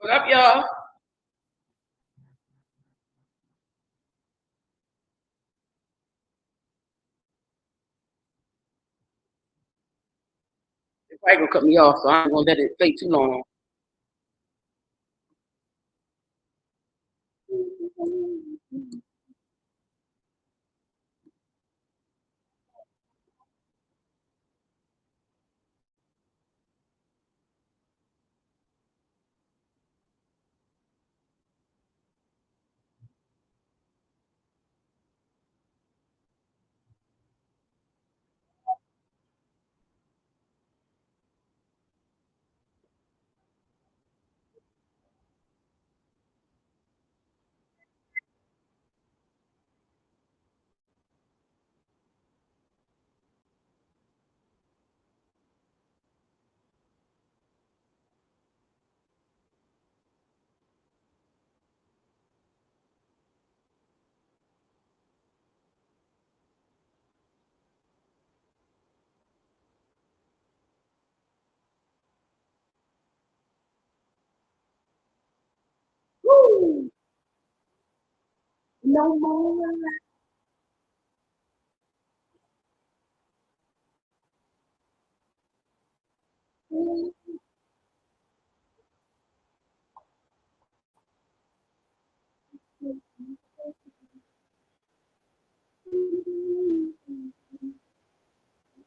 What up, y'all? It's probably gonna cut me off, so I'm gonna let it play too long. Woo! No more.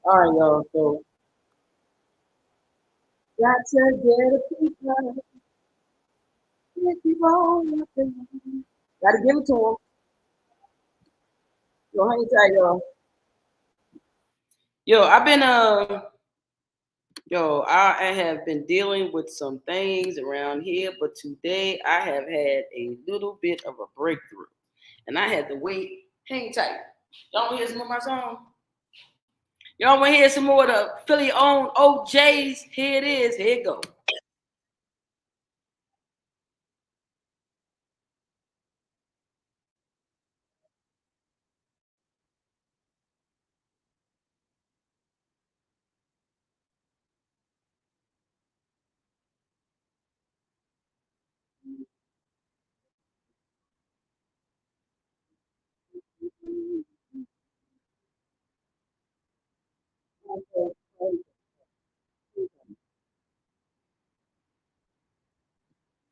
All right, y'all. So got to get a people. If you want nothing. Gotta give it to them. So hang tight, y'all. Yo, I have been dealing with some things around here, but today I have had a little bit of a breakthrough, and I had to wait. Hang tight. Y'all want to hear some of my song? Y'all want to hear some more of the Philly owned OJs? Here it is. Here it goes.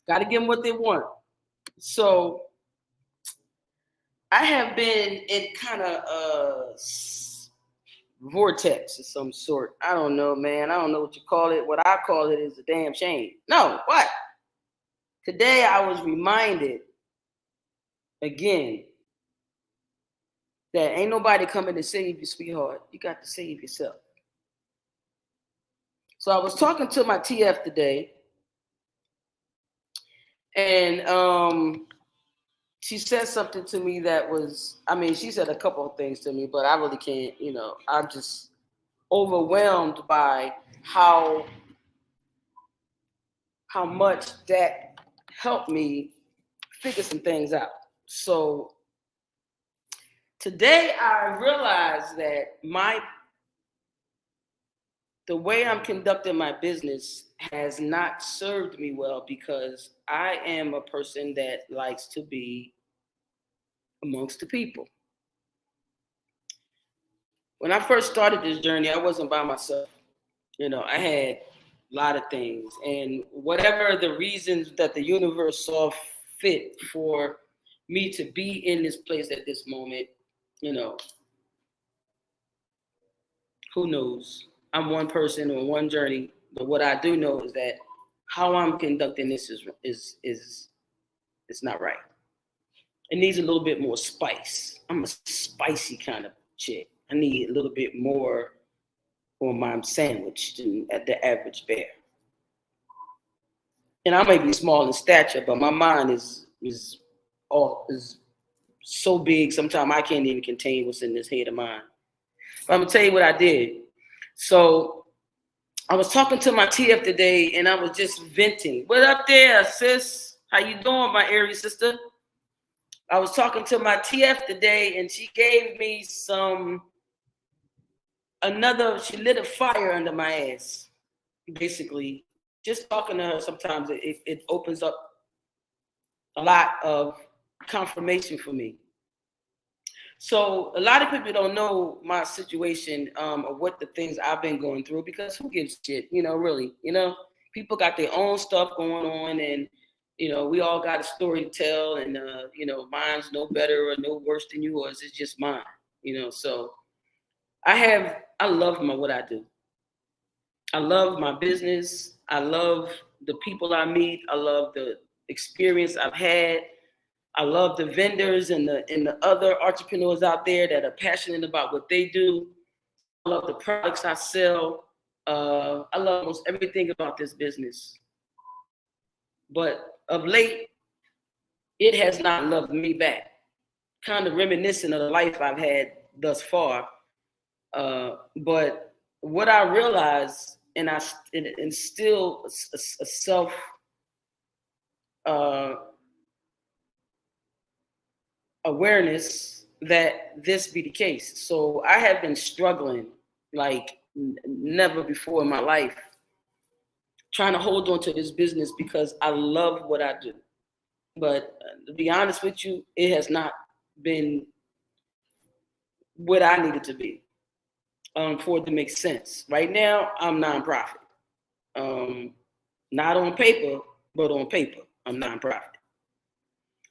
Got to give them what they want. So I have been in kind of a vortex of some sort. I don't know, man. I don't know what you call it. What I call it is a damn shame. No, what? Today I was reminded again that ain't nobody coming to save you, sweetheart. You got to save yourself. So I was talking to my TF today, and she said something to me that was, I mean, she said a couple of things to me, but I really can't, I'm just overwhelmed by how much that helped me figure some things out. So today I realized that the way I'm conducting my business has not served me well, because I am a person that likes to be amongst the people. When I first started this journey, I wasn't by myself. I had a lot of things, and whatever the reasons that the universe saw fit for me to be in this place at this moment, who knows? I'm one person on one journey, but what I do know is that how I'm conducting this is it's not right. It needs a little bit more spice. I'm a spicy kind of chick. I need a little bit more on my sandwich than at the average bear. And I may be small in stature, but my mind is so big. Sometimes I can't even contain what's in this head of mine. But I'm gonna tell you what I did. So I was talking to my TF today, and I was just venting. What up there, sis? How you doing, my Aries sister? I was talking to my TF today, and she gave me she lit a fire under my ass, basically. just talking to her sometimes it opens up a lot of confirmation for me. So a lot of people don't know my situation or what the things I've been going through, because who gives a shit, really, people got their own stuff going on, and, we all got a story to tell, and, mine's no better or no worse than yours. It's just mine, so I love what I do. I love my business. I love the people I meet. I love the experience I've had. I love the vendors and the other entrepreneurs out there that are passionate about what they do. I love the products I sell. I love almost everything about this business. But of late, it has not loved me back. Kind of reminiscent of the life I've had thus far. But what I realized, and still a self awareness that this be the case. So I have been struggling like never before in my life, trying to hold on to this business because I love what I do. But to be honest with you, it has not been what I need it to be for it to make sense. Right now, I'm nonprofit. Not on paper, but on paper, I'm nonprofit.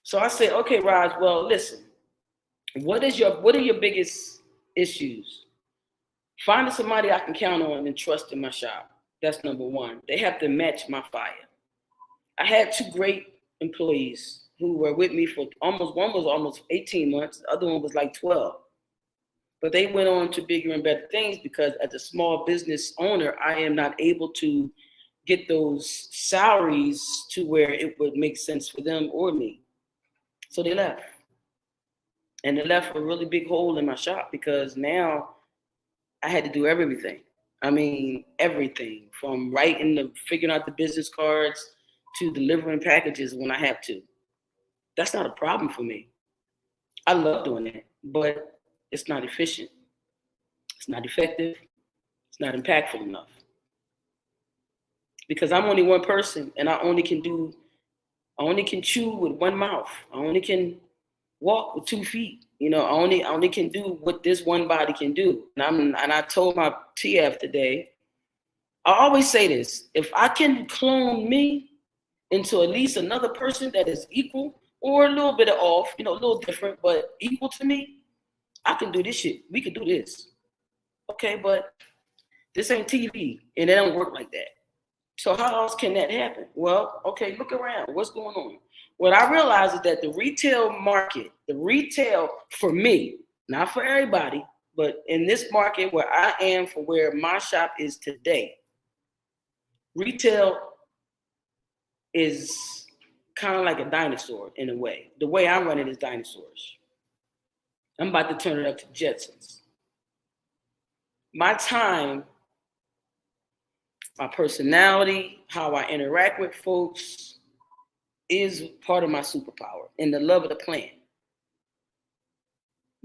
So I said, okay, Raj, well, listen, what are your biggest issues? Finding somebody I can count on and trust in my shop. That's number one. They have to match my fire. I had 2 great employees who were with me for one was almost 18 months. The other one was like 12. But they went on to bigger and better things because as a small business owner, I am not able to get those salaries to where it would make sense for them or me. So they left. And they left a really big hole in my shop because now I had to do everything. I mean, everything from figuring out the business cards to delivering packages when I have to. That's not a problem for me. I love doing that, but it's not efficient. It's not effective. It's not impactful enough. Because I'm only one person and I only can chew with one mouth. I only can walk with 2 feet. I only can do what this one body can do. And I told my TF today, I always say this: if I can clone me into at least another person that is equal or a little bit off, a little different, but equal to me, I can do this shit. We can do this. Okay, but this ain't TV and it don't work like that. So how else can that happen? Well, okay, look around. What's going on? What I realize is that the retail market, for me, not for everybody, but in this market where I am, for where my shop is today, retail is kind of like a dinosaur in a way. The way I run it is dinosaurs. I'm about to turn it up to Jetsons. My time, my personality, how I interact with folks is part of my superpower and the love of the plant.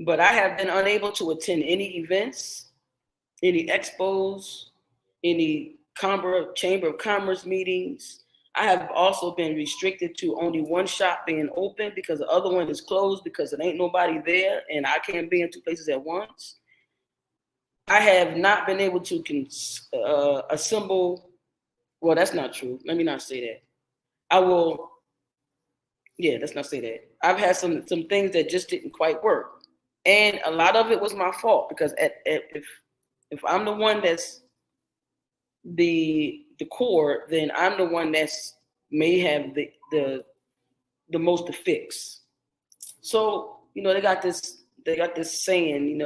But I have been unable to attend any events, any expos, any Chamber of Commerce meetings. I have also been restricted to only one shop being open because the other one is closed because there ain't nobody there and I can't be in 2 places at once. I have not been able to assemble. Well, that's not true. Let me not say that. Let's not say that. I've had some things that just didn't quite work. And a lot of it was my fault because if I'm the one that's the core, then I'm the one that's may have the most to fix. So, they got this saying,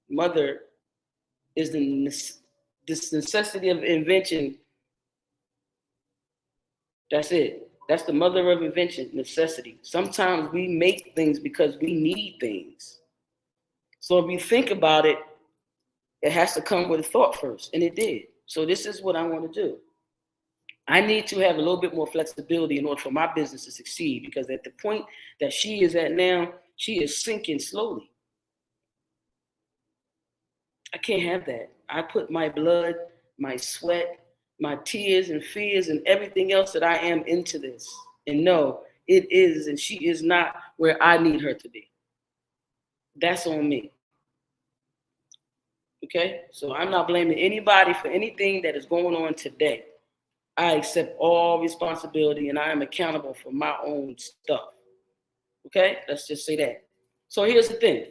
mother is this necessity of invention. That's it. That's the mother of invention, necessity. Sometimes we make things because we need things. So if you think about it, it has to come with a thought first, and it did. So this is what I want to do. I need to have a little bit more flexibility in order for my business to succeed, because at the point that she is at now, she is sinking slowly. I can't have that. I put my blood, my sweat, my tears and fears and everything else that I am into this. And no, it is, and she is not where I need her to be. That's on me. Okay? So I'm not blaming anybody for anything that is going on today. I accept all responsibility and I am accountable for my own stuff. Okay? Let's just say that. So here's the thing.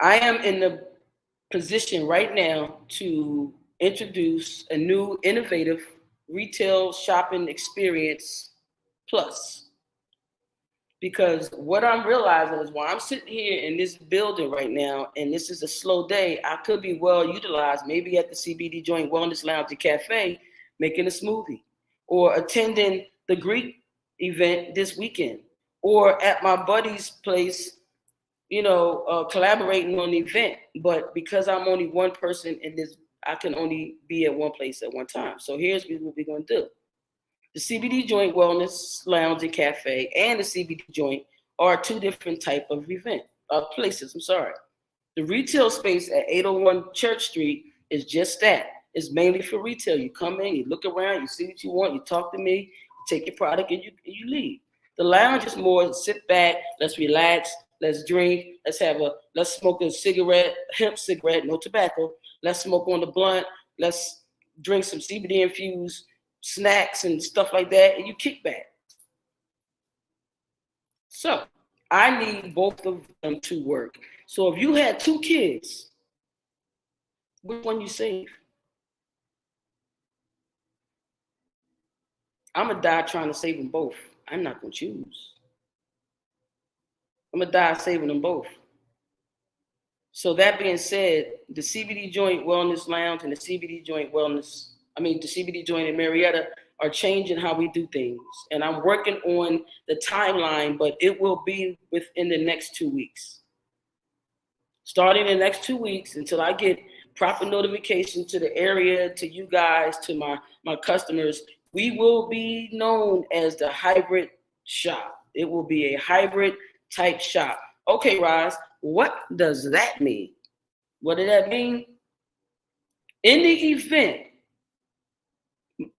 I am in the position right now to introduce a new innovative retail shopping experience plus. Because what I'm realizing is while I'm sitting here in this building right now, and this is a slow day, I could be well utilized maybe at the CBD Joint Wellness Lounge and Café making a smoothie, or attending the Greek event this weekend, or at my buddy's place, collaborating on the event. But because I'm only one person in this, I can only be at one place at one time. So here's what we're going to do. The CBD Joint Wellness Lounge and Cafe and the CBD Joint are two different type of places. I'm sorry. The retail space at 801 Church Street is just that. It's mainly for retail. You come in, you look around, you see what you want, you talk to me, you take your product, and you leave. The lounge is more sit back, let's relax, let's drink, let's smoke a cigarette, hemp cigarette, no tobacco. Let's smoke on the blunt. Let's drink some CBD infused snacks and stuff like that, and you kick back. So I need both of them to work. So if you had two kids, which one you save? I'm gonna die trying to save them both. I'm not gonna choose. I'm gonna die saving them both. So that being said, the CBD Joint Wellness Lounge and the CBD Joint in Marietta are changing how we do things. And I'm working on the timeline, but it will be within the next 2 weeks. Starting in the next 2 weeks until I get proper notification to the area, to you guys, to my customers, we will be known as the hybrid shop. It will be a hybrid type shop. Okay, Roz, what does that mean? What did that mean? In the event,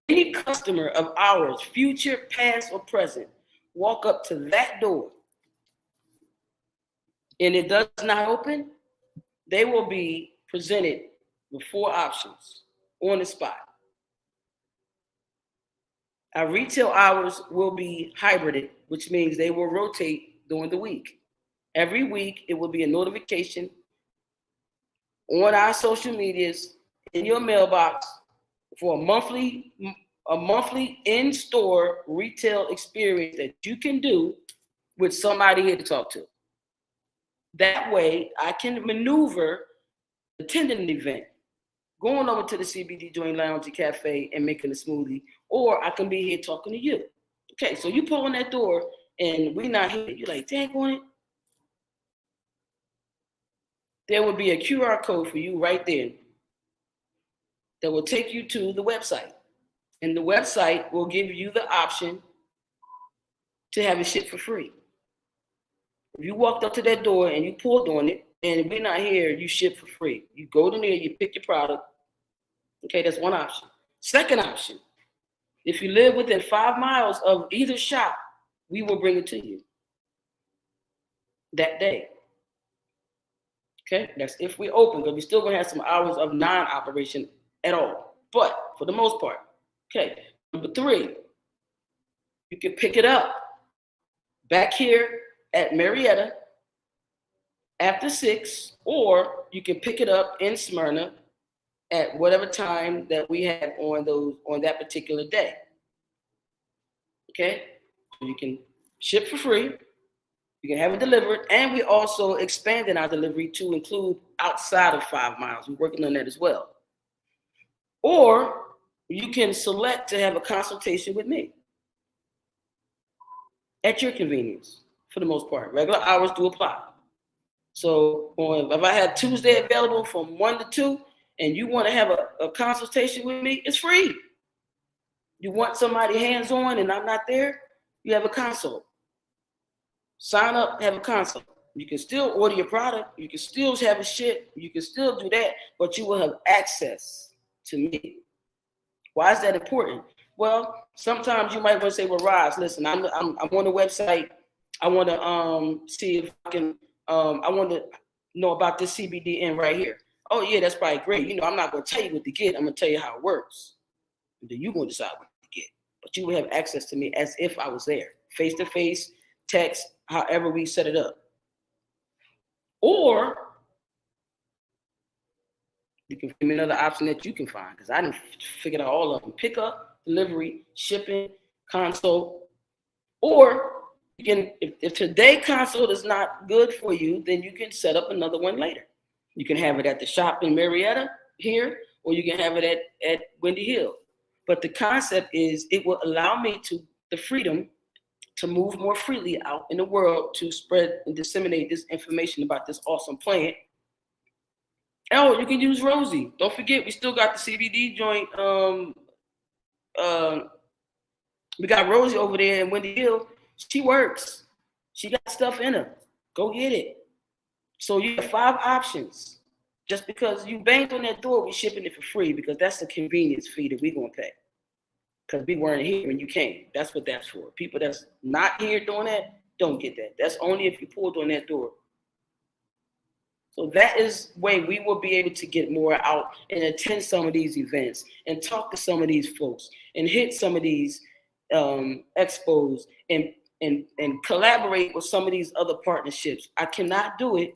any customer of ours, future, past, or present, walk up to that door and it does not open, they will be presented with 4 options on the spot. Our retail hours will be hybrided, which means they will rotate during the week. Every week, it will be a notification on our social medias in your mailbox for a monthly in-store retail experience that you can do with somebody here to talk to. That way, I can maneuver attending an event, going over to the CBD Joint Lounge and Cafe and making a smoothie, or I can be here talking to you. Okay, so you pull on that door and we not here. You're like, dang on it. There will be a QR code for you right there that will take you to the website. And the website will give you the option to have it shipped for free. If you walked up to that door and you pulled on it, and if we're not here, you ship for free. You go to there, you pick your product. Okay, that's one option. Second option, if you live within 5 miles of either shop, we will bring it to you that day. Okay, that's if we open, because we're still going to have some hours of non-operation at all. But for the most part, okay. Number 3, you can pick it up back here at Marietta after 6, or you can pick it up in Smyrna at whatever time that we have on that particular day. Okay, so you can ship for free. You can have it delivered, and we also expanding our delivery to include outside of 5 miles. We're working on that as well. Or you can select to have a consultation with me at your convenience for the most part. Regular hours do apply. So if I have Tuesday available from 1 to 2 and you want to have a consultation with me, it's free. You want somebody hands-on and I'm not there, you have a consult. Sign up, have a consult. You can still order your product. You can still have it shipped. You can still do that, but you will have access to me. Why is that important? Well, sometimes you might want to say, well, Roz, listen, I'm on the website. I want to see if I can, I want to know about this CBD right here. Oh, yeah, that's probably great. You know, I'm not going to tell you what to get. I'm going to tell you how it works. And then you're going to decide what to get. But you will have access to me as if I was there, face-to-face, text, however we set it up. Or you can give me another option that you can find, because I didn't figure out all of them. Pickup, delivery, shipping, consult. Or you can, if today consult is not good for you, then you can set up another one later. You can have it at the shop in Marietta here, or you can have it at Windy Hill. But the concept is it will allow me the freedom to move more freely out in the world to spread and disseminate this information about this awesome plant. Oh, you can use ROSIE. Don't forget, we still got the CBD joint. We got ROSIE over there in Windy Hill. She works. She got stuff in her. Go get it. So you have 5 options. Just because you banged on that door, we're shipping it for free, because that's the convenience fee that we're going to pay. Because we weren't here when you came. That's what that's for. People that's not here doing that, don't get that. That's only if you pulled on that door. So that is way we will be able to get more out and attend some of these events and talk to some of these folks and hit some of these expos and collaborate with some of these other partnerships. I cannot do it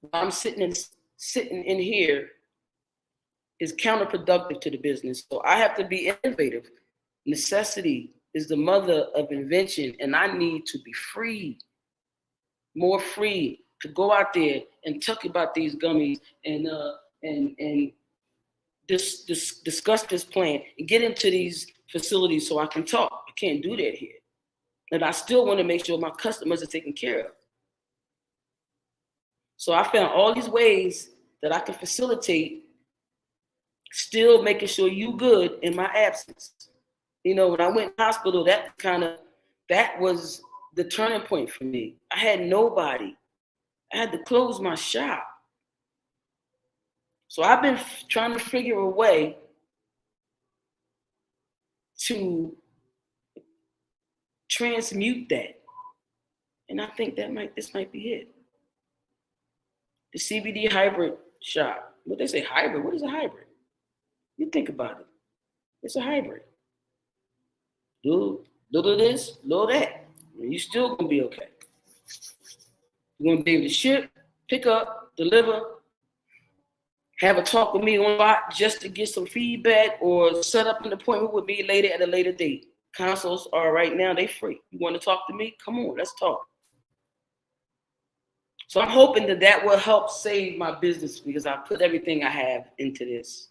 while I'm sitting in here. Is counterproductive to the business. So I have to be innovative. Necessity is the mother of invention, and I need to be free, more free, to go out there and talk about these gummies and discuss this plan and get into these facilities so I can talk. I can't do that here. And I still want to make sure my customers are taken care of. So I found all these ways that I can facilitate, still making sure you good in my absence. You know, when I went to hospital, that was the turning point for me. I had nobody. I had to close my shop. So I've been trying to figure a way to transmute that. And I think this might be it. The CBD hybrid shop. What they say, hybrid? What is a hybrid? You think about it. It's a hybrid. Do this, do that. And you're still gonna be okay. You're gonna be able to ship, pick up, deliver, have a talk with me on spot just to get some feedback, or set up an appointment with me later at a later date. Consults are right now, they free. You want to talk to me? Come on, let's talk. So I'm hoping that will help save my business, because I put everything I have into this.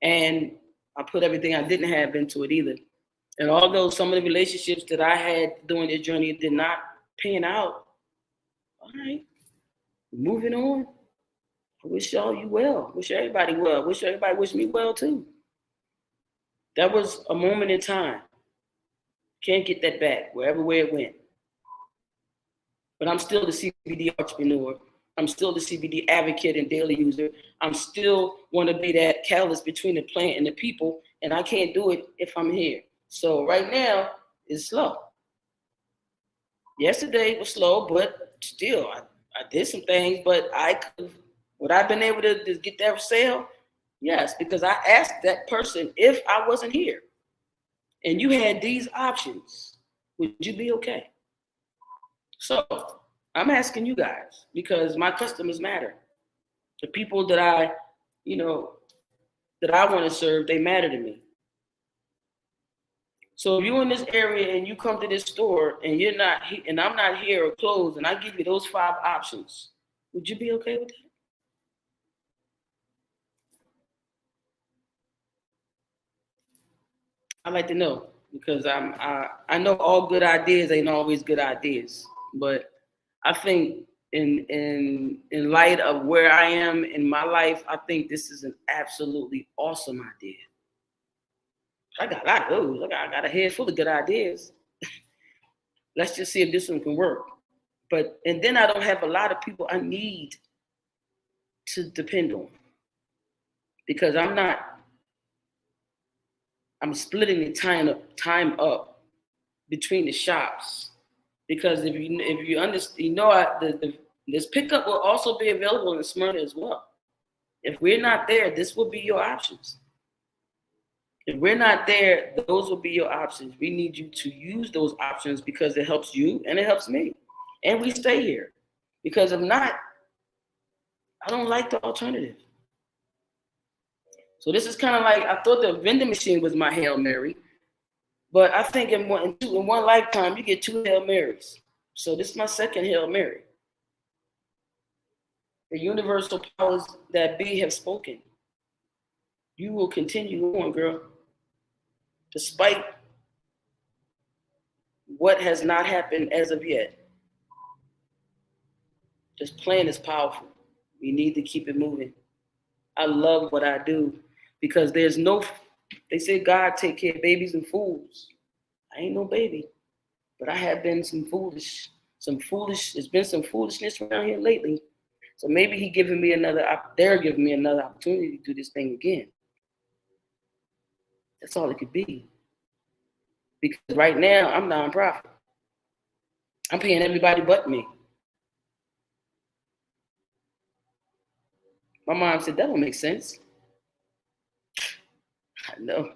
And I put everything I didn't have into it either. And although some of the relationships that I had during this journey did not pan out, all right, moving on. I wish all you well. Wish everybody well. Wish everybody wished me well too. That was a moment in time. Can't get that back, wherever way it went. But I'm still the CBD entrepreneur. I'm still the CBD advocate and daily user. I'm still want to be that catalyst between the plant and the people, and I can't do it if I'm here. So right now, it's slow. Yesterday was slow, but still, I did some things, but would I have been able to get that sale? Yes, because I asked that person if I wasn't here and you had these options, would you be okay? So I'm asking you guys, because my customers matter. The people that I want to serve, they matter to me. So if you're in this area and you come to this store and you're not, and I'm not here or closed, and I give you those 5 options, would you be okay with that? I'd like to know, because I know all good ideas ain't always good ideas, but I think in light of where I am in my life, I think this is an absolutely awesome idea. I got a lot of those. I got a head full of good ideas. Let's just see if this one can work. And then I don't have a lot of people I need to depend on. because I'm splitting the time up between the shops. Because if you understand, this pickup will also be available in Smyrna as well. If we're not there, this will be your options. If we're not there, those will be your options. We need you to use those options because it helps you and it helps me. And we stay here. Because if not, I don't like the alternative. So this is kind of like, I thought the vending machine was my Hail Mary, but I think in one lifetime, you get 2 Hail Marys. So this is my second Hail Mary. The universal powers that be have spoken. You will continue on, girl. Despite what has not happened as of yet. This plan is powerful. We need to keep it moving. I love what I do because they say God take care of babies and fools. I ain't no baby, but I have been there's been some foolishness around here lately. So maybe they're giving me another opportunity to do this thing again. That's all it could be. Because right now, I'm nonprofit. I'm paying everybody but me. My mom said, that don't make sense. I know.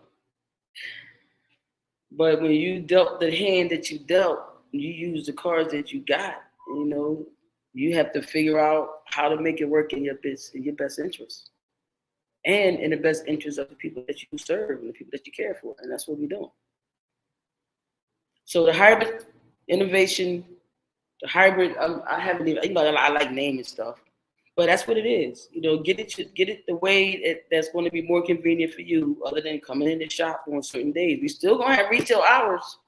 But when you dealt the hand that you dealt, you use the cards that you got, you have to figure out how to make it work in your best interest. And in the best interest of the people that you serve and the people that you care for. And that's what we're doing. So the hybrid innovation, I haven't even, I like naming stuff, but that's what it is. Get it the way that's going to be more convenient for you, other than coming in the shop on certain days. We still going to have retail hours,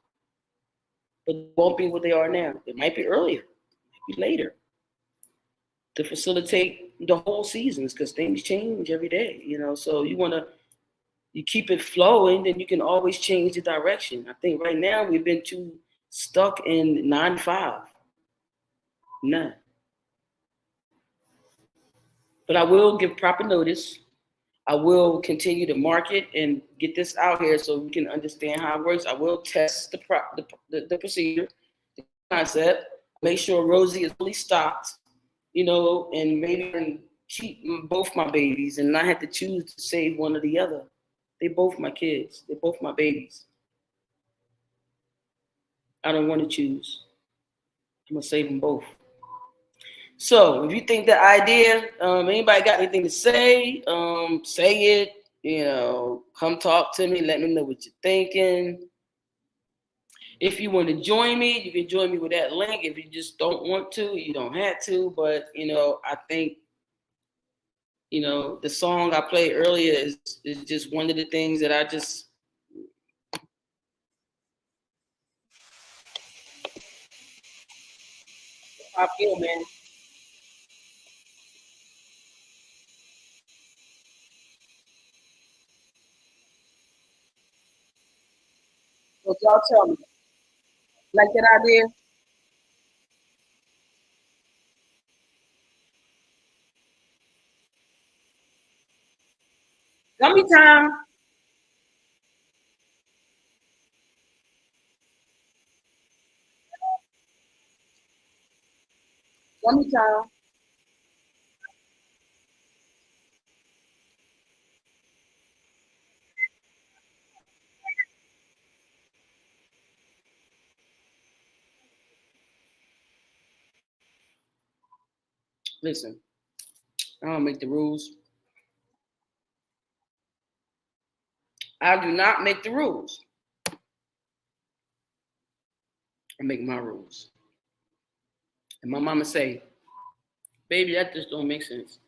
but it won't be what they are now. It might be earlier, it might be later, to facilitate the whole seasons, because things change every day. So you keep it flowing, then you can always change the direction. I think right now we've been too stuck in 9 to 5. Nah. But I will give proper notice. I will continue to market and get this out here so we can understand how it works. I will test the procedure, the concept, make sure ROSIE is fully stocked, and maybe keep both my babies and not have to choose to save one or the other. They both my kids. They're both my babies. I don't want to choose. I'm going to save them both. So if you think the idea, anybody got anything to say, say it, come talk to me. Let me know what you're thinking. If you want to join me, you can join me with that link. If you just don't want to, you don't have to. But, I think, the song I played earlier is just one of the things that I feel, man. What y'all tell me? Like that idea? Gummy time. Gummy time. Listen, I don't make the rules. I do not make the rules. I make my rules. And my mama say, baby, that just don't make sense.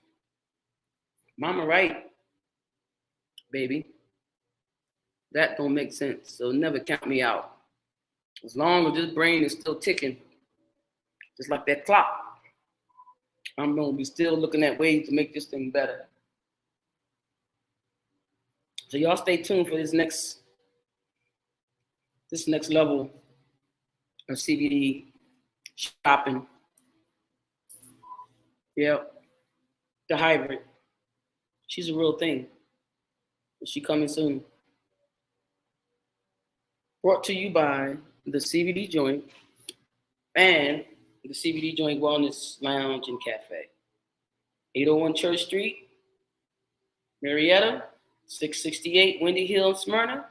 Mama right, baby. That don't make sense. So never count me out. As long as this brain is still ticking, just like that clock, I'm gonna be still looking at ways to make this thing better. So y'all stay tuned for this next level of CBD shopping. Yep, the hybrid. She's a real thing. She coming soon. Brought to you by the CBD Joint and the CBD Joint Wellness Lounge and Cafe. 801 Church Street, Marietta, 668 Windy Hill, Smyrna,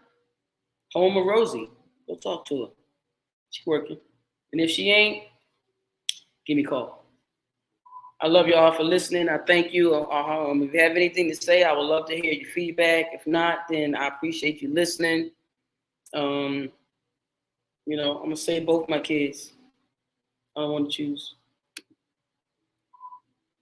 home of Rosie. Go talk to her. She's working. And if she ain't, give me a call. I love y'all for listening. I thank you. If you have anything to say, I would love to hear your feedback. If not, then I appreciate you listening. I'm going to say both my kids. I don't want to choose.